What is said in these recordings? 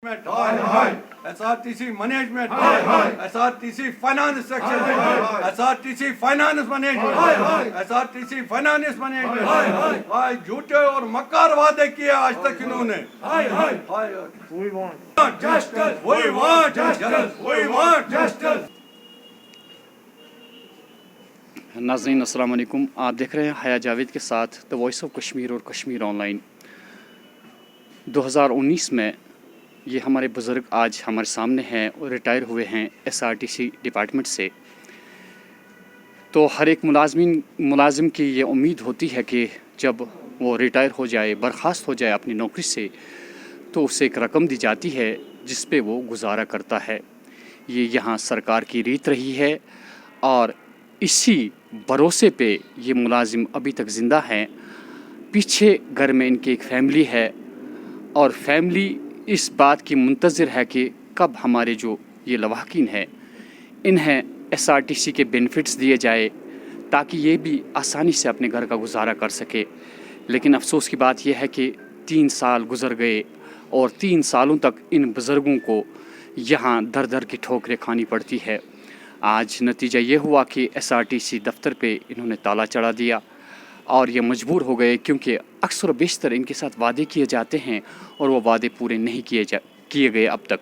SRTC management, SRTC finance section, SRTC finance management, SRTC finance management. भाई झूठे और मक्कार वादे किए आज तक इन्होंने. We want justice. We want justice. We want justice. नाज़रीन अस्सलाम वालेकुम, आप देख रहे हैं हया जावेद के साथ द वॉइस ऑफ कश्मीर और कश्मीर ऑनलाइन। 2019 में ये हमारे बुज़ुर्ग आज हमारे सामने हैं और रिटायर हुए हैं SRTC डिपार्टमेंट से। तो हर एक मुलाजिम की ये उम्मीद होती है कि जब वो रिटायर हो जाए, बर्खास्त हो जाए अपनी नौकरी से, तो उसे एक रकम दी जाती है जिस पे वो गुजारा करता है। ये यहाँ सरकार की रीत रही है और इसी भरोसे पे ये मुलाजिम अभी तक ज़िंदा हैं। पीछे घर में इनकी एक फैमिली है और फैमिली इस बात की मुंतज़िर है कि कब हमारे जो ये लवाहकीन हैं इन्हें SRTC के बेनिफिट्स दिए जाए ताकि ये भी आसानी से अपने घर का गुजारा कर सके। लेकिन अफसोस की बात यह है कि 3 साल गुज़र गए और 3 सालों तक इन बुज़ुर्गों को यहाँ दर दर की ठोकरें खानी पड़ती है। आज नतीजा ये हुआ कि SRTC दफ्तर पे इन्होंने ताला चढ़ा दिया और ये मजबूर हो गए, क्योंकि अक्सर बेशतर इनके साथ वादे किए जाते हैं और वो वादे पूरे नहीं किए गए अब तक।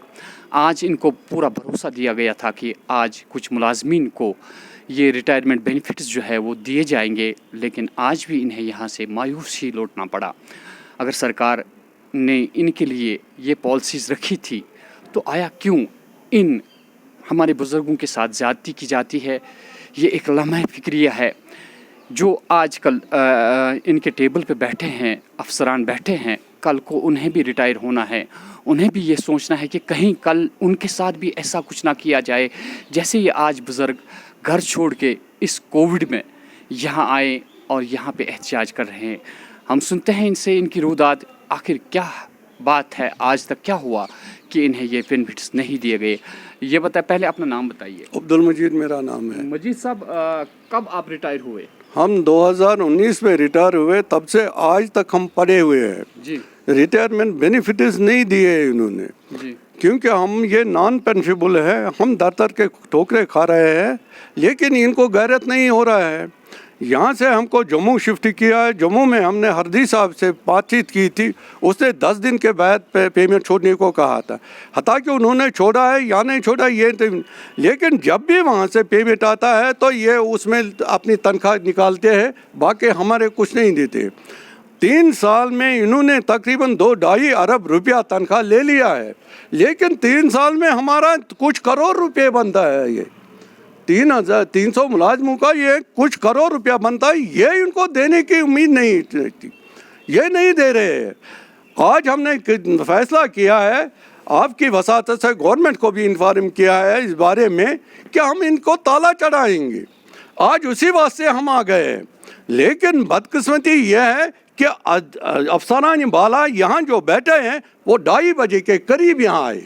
आज इनको पूरा भरोसा दिया गया था कि आज कुछ मुलाजमीन को ये रिटायरमेंट बेनिफिट्स जो है वो दिए जाएंगे, लेकिन आज भी इन्हें यहाँ से मायूस ही लौटना पड़ा। अगर सरकार ने इनके लिए ये पॉलिसीज़ रखी थी तो आया क्यों इन हमारे बुज़ुर्गों के साथ ज़्यादती की जाती है। ये एक लम्हा फ़िक्रिया है। जो आजकल इनके टेबल पे बैठे हैं, अफसरान बैठे हैं, कल को उन्हें भी रिटायर होना है। उन्हें भी ये सोचना है कि कहीं कल उनके साथ भी ऐसा कुछ ना किया जाए जैसे ये आज बुज़ुर्ग घर छोड़ के इस कोविड में यहाँ आए और यहाँ पे एहतजाज कर रहे हैं। हम सुनते हैं इनसे इनकी रूदात, आखिर क्या बात है, आज तक क्या हुआ कि इन्हें ये बेनिफिट्स नहीं दिए गए। ये बताए, पहले अपना नाम बताइए। अब्दुल मजीद मेरा नाम है। मजीद साहब, कब आप रिटायर हुए? हम 2019 में रिटायर हुए, तब से आज तक हम पड़े हुए हैं जी। रिटायरमेंट बेनिफिट्स नहीं दिए इन्होंने जी। क्योंकि हम ये नॉन पेंशनेबल है, हम दर दर के ठोकरे खा रहे हैं, लेकिन इनको गैरत नहीं हो रहा है। यहाँ से हमको जम्मू शिफ्ट किया है। जम्मू में हमने हरदी साहब से बातचीत की थी, उसने 10 दिन के बाद पेमेंट छोड़ने को कहा था। हालांकि उन्होंने छोड़ा है या नहीं छोड़ा ये तो, लेकिन जब भी वहाँ से पेमेंट आता है तो ये उसमें अपनी तनख्वाह निकालते हैं, बाकी हमारे कुछ नहीं देते। 3 साल में इन्होंने तकरीबन 2-2.5 अरब रुपया तनख्वाह ले लिया है, लेकिन 3 साल में हमारा कुछ करोड़ रुपये बनता है। ये 300 मुलाजमों का ये कुछ करोड़ रुपया बनता है, ये इनको देने की उम्मीद नहीं थी, ये नहीं दे रहे हैं। आज हमने फैसला किया है, आपकी वसातत से गवर्नमेंट को भी इन्फॉर्म किया है इस बारे में कि हम इनको ताला चढ़ाएंगे। आज उसी वास्ते हम आ गए हैं, लेकिन बदकिस्मती यह है कि अफसरान बाला यहाँ जो बैठे हैं वो 2:30 बजे के करीब यहाँ आए।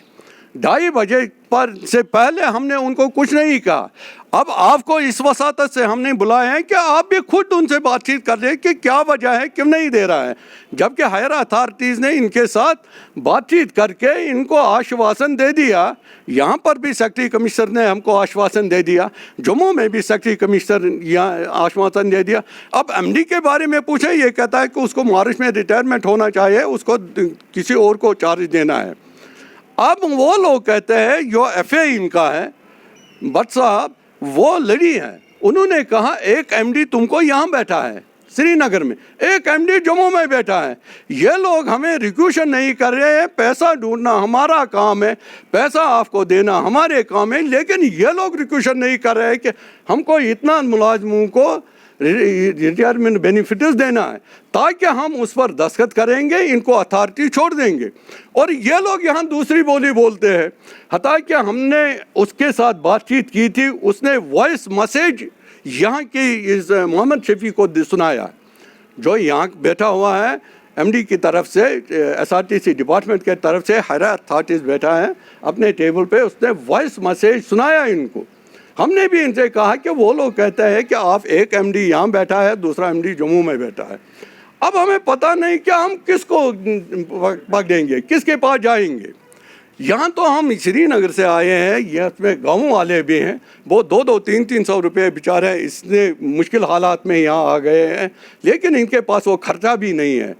2:30 बजे पर से पहले हमने उनको कुछ नहीं कहा। अब आपको इस वसातत से हमने बुलाया है कि आप भी खुद उनसे बातचीत कर रहे कि क्या वजह है, क्यों नहीं दे रहा है, जबकि हायर अथॉरिटीज़ ने इनके साथ बातचीत करके इनको आश्वासन दे दिया। यहाँ पर भी सेक्रेटरी कमिश्नर ने हमको आश्वासन दे दिया, जम्मू में भी सेक्रेटरी कमिश्नर यहाँ आश्वासन दे दिया। अब MD के बारे में पूछे, ये कहता है कि उसको मार्च में रिटायरमेंट होना चाहिए, उसको किसी और को चार्ज देना है। अब वो लोग कहते हैं जो FA इनका है, भट्ट साहब वो लड़ी है, उन्होंने कहा एक MD तुमको यहाँ बैठा है श्रीनगर में, एक MD जम्मू में बैठा है। ये लोग हमें रिक्वेशन नहीं कर रहे हैं, पैसा ढूंढना हमारा काम है, पैसा आपको देना हमारे काम है, लेकिन ये लोग रिक्वेशन नहीं कर रहे हैं कि हमको इतना मुलाजमों को रिटायरमेंट बेनिफिट्स देना है ताकि हम उस पर दस्तखत करेंगे, इनको अथॉरिटी छोड़ देंगे। और ये लोग यहाँ दूसरी बोली बोलते हैं। हालांकि हमने उसके साथ बातचीत की थी, उसने वॉइस मैसेज यहाँ की इस मोहम्मद शफी को सुनाया, जो यहाँ बैठा हुआ है MD की तरफ से, SRTC डिपार्टमेंट के तरफ से हायर अथॉरिटीज़ बैठा है अपने टेबल पे, उसने वॉइस मैसेज सुनाया इनको। हमने भी इनसे कहा कि वो लोग कहते हैं कि आप एक MD यहाँ बैठा है, दूसरा MD जम्मू में बैठा है। अब हमें पता नहीं कि हम किसको पकड़ेंगे, किसके पास जाएंगे। यहाँ तो हम श्रीनगर से आए हैं, यहाँ में गाँव वाले भी हैं, वो 200-300 रुपये बेचारे इसने मुश्किल हालात में यहाँ आ गए हैं, लेकिन इनके पास वो खर्चा भी नहीं है,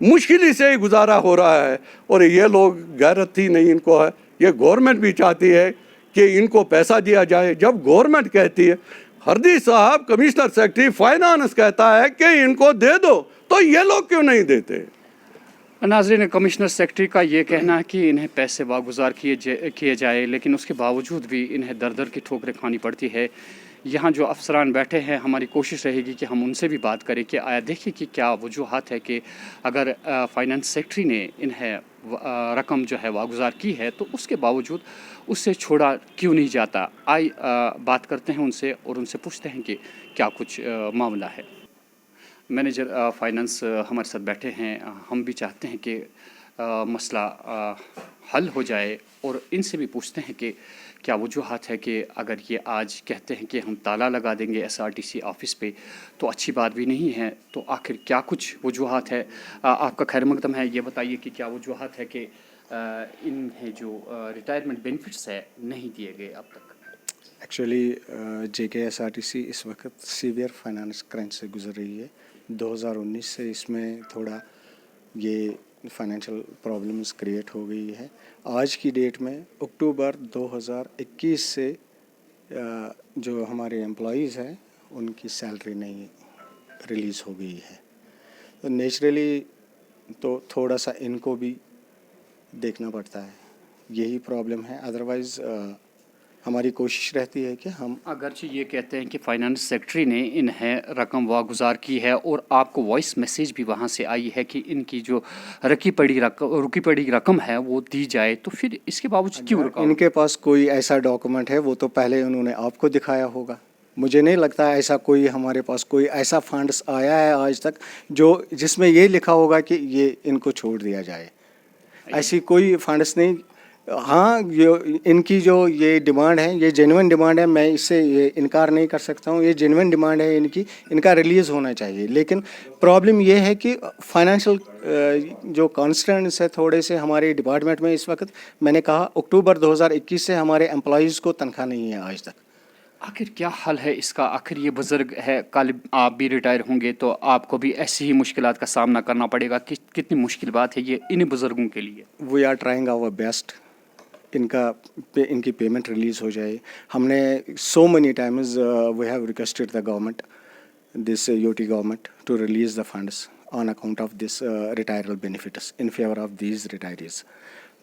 मुश्किल ही से गुजारा हो रहा है। और ये लोग गैरत ही नहीं इनको है, ये गवर्नमेंट भी चाहती है कि इनको पैसा दिया जाए। जब गवर्नमेंट कहती है, हरदी साहब कमिश्नर सेक्रेटरी फाइनेंस कहता है कि इनको दे दो, तो ये लोग क्यों नहीं देते? नाज़रीन, कमिश्नर सेक्रेटरी का ये कहना है कि इन्हें पैसे वागुजार किए जाए, लेकिन उसके बावजूद भी इन्हें दर दर की ठोकरें खानी पड़ती है। यहाँ जो अफसरान बैठे हैं, हमारी कोशिश रहेगी कि हम उनसे भी बात करें कि आया देखिए कि क्या वजूहत है कि अगर फाइनेंस सेक्रेटरी ने इन्हें रकम जो है वागुजार की है तो उसके बावजूद उससे छोड़ा क्यों नहीं जाता। बात करते हैं उनसे और उनसे पूछते हैं कि क्या कुछ मामला है। मैनेजर फाइनेंस हमारे साथ बैठे हैं, हम भी चाहते हैं कि मसला हल हो जाए और इनसे भी पूछते हैं कि क्या वजूहत है कि अगर ये आज कहते हैं कि हम ताला लगा देंगे एसआरटीसी ऑफिस पे तो अच्छी बात भी नहीं है, तो आखिर क्या कुछ वजूहत है। आपका खैर मकदम है, ये बताइए कि क्या वजूहत है कि इन्हें जो रिटायरमेंट बेनिफिट्स है नहीं दिए गए अब तक। एक्चुअली JKSRTC इस वक्त सीवियर फाइनेंस क्रंच से गुजर रही है। 2019 से इसमें थोड़ा ये फाइनेंशियल प्रॉब्लम्स क्रिएट हो गई है। आज की डेट में अक्टूबर 2021 से जो हमारे एम्प्लॉइज़ हैं उनकी सैलरी नहीं रिलीज़ हो गई है, तो नेचुरली तो थोड़ा सा इनको भी देखना पड़ता है, यही प्रॉब्लम है। अदरवाइज़ हमारी कोशिश रहती है कि हम अगरचे ये कहते हैं कि फाइनेंस सेक्रेटरी ने इन्हें रकम वागुजार की है और आपको वॉइस मैसेज भी वहाँ से आई है कि इनकी जो रुकी पड़ी रकम है वो दी जाए, तो फिर इसके बावजूद क्यों रुका? इनके पास कोई ऐसा डॉक्यूमेंट है वो तो पहले उन्होंने आपको दिखाया होगा। मुझे नहीं लगता ऐसा कोई हमारे पास कोई ऐसा फंड्स आया है आज तक जो जिसमें ये लिखा होगा कि ये इनको छोड़ दिया जाए, ऐसी कोई फंड्स नहीं। हाँ, इनकी जो ये डिमांड है ये जेन्युइन डिमांड है, मैं इससे ये इनकार नहीं कर सकता हूँ, ये जेन्युइन डिमांड है इनका रिलीज़ होना चाहिए। लेकिन प्रॉब्लम ये है कि फाइनेंशियल जो कॉन्स्टेंट्स है थोड़े से हमारे डिपार्टमेंट में इस वक्त, मैंने कहा अक्टूबर 2021 से हमारे एम्प्लॉइज़ को तनख्वाह नहीं है आज तक। आखिर क्या हल है इसका? आखिर ये बुज़ुर्ग है, कल आप भी रिटायर होंगे तो आपको भी ऐसी ही मुश्किलात का सामना करना पड़ेगा। कितनी मुश्किल बात है ये इन बुज़ुर्गों के लिए। We are trying our best, इनकी पेमेंट रिलीज़ हो जाए। हमने so many times we have requested the government, this UT government, to release the funds on account of this retiral benefits in favour of these retirees.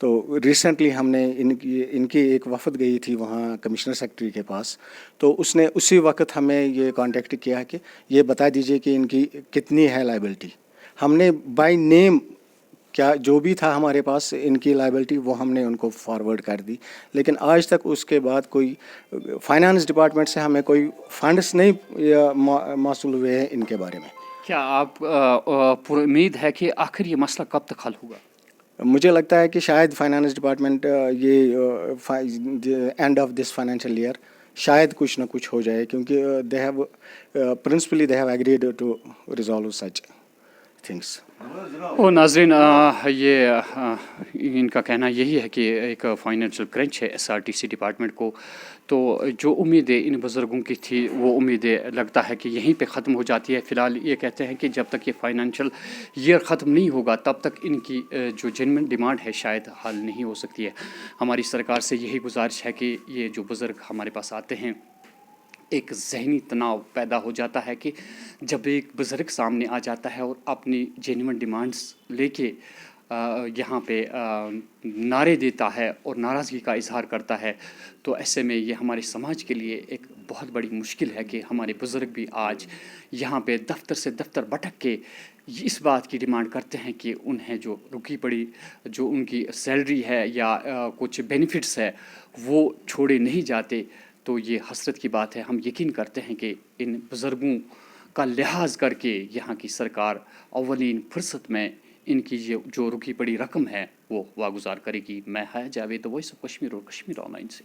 तो recently हमने इनकी एक वफद गई थी वहाँ कमिश्नर सेक्रेटरी के पास, तो उसने उसी वक्त हमें ये कांटेक्ट किया कि ये बता दीजिए कि इनकी कितनी है लायबिलिटी। हमने बाय नेम क्या जो भी था हमारे पास इनकी लायबिलिटी वो हमने उनको फॉरवर्ड कर दी, लेकिन आज तक उसके बाद कोई फाइनेंस डिपार्टमेंट से हमें कोई फंड्स नहीं मौसूल हुए हैं इनके बारे में। क्या आप उम्मीद है कि आखिर ये मसला कब तक हल होगा? मुझे लगता है कि शायद फाइनेंस डिपार्टमेंट ये end of this financial year शायद कुछ ना कुछ हो जाए, क्योंकि they have principally they have agreed to resolve such things. ओ नाज़रीन, ये इनका कहना यही है कि एक फाइनेंशियल क्रंच है एसआरटीसी डिपार्टमेंट को, तो जो उम्मीदें इन बुज़ुर्गों की थी वो उम्मीदें लगता है कि यहीं पे ख़त्म हो जाती है। फ़िलहाल ये कहते हैं कि जब तक ये फाइनेंशियल ईयर ख़त्म नहीं होगा तब तक इनकी जो जेन्युइन डिमांड है शायद हल नहीं हो सकती है। हमारी सरकार से यही गुजारिश है कि ये जो बुज़ुर्ग हमारे पास आते हैं, एक ज़हनी तनाव पैदा हो जाता है कि जब एक बुज़ुर्ग सामने आ जाता है और अपनी जेन्युइन डिमांड्स लेके यहाँ पे नारे देता है और नाराज़गी का इजहार करता है, तो ऐसे में ये हमारे समाज के लिए एक बहुत बड़ी मुश्किल है कि हमारे बुज़ुर्ग भी आज यहाँ पे दफ्तर से दफ्तर भटक के इस बात की डिमांड करते हैं कि उन्हें जो रुकी पड़ी जो उनकी सैलरी है या कुछ बेनिफिट्स है वो छोड़े नहीं जाते। तो ये हसरत की बात है। हम यकीन करते हैं कि इन बुज़ुर्गों का लिहाज करके यहाँ की सरकार अव्वलीन फुर्सत में इनकी जो रुकी पड़ी रकम है वो वागुजार करेगी। मैं है जावेद, वॉइस ऑफ कश्मीर और कश्मीर ऑनलाइन से।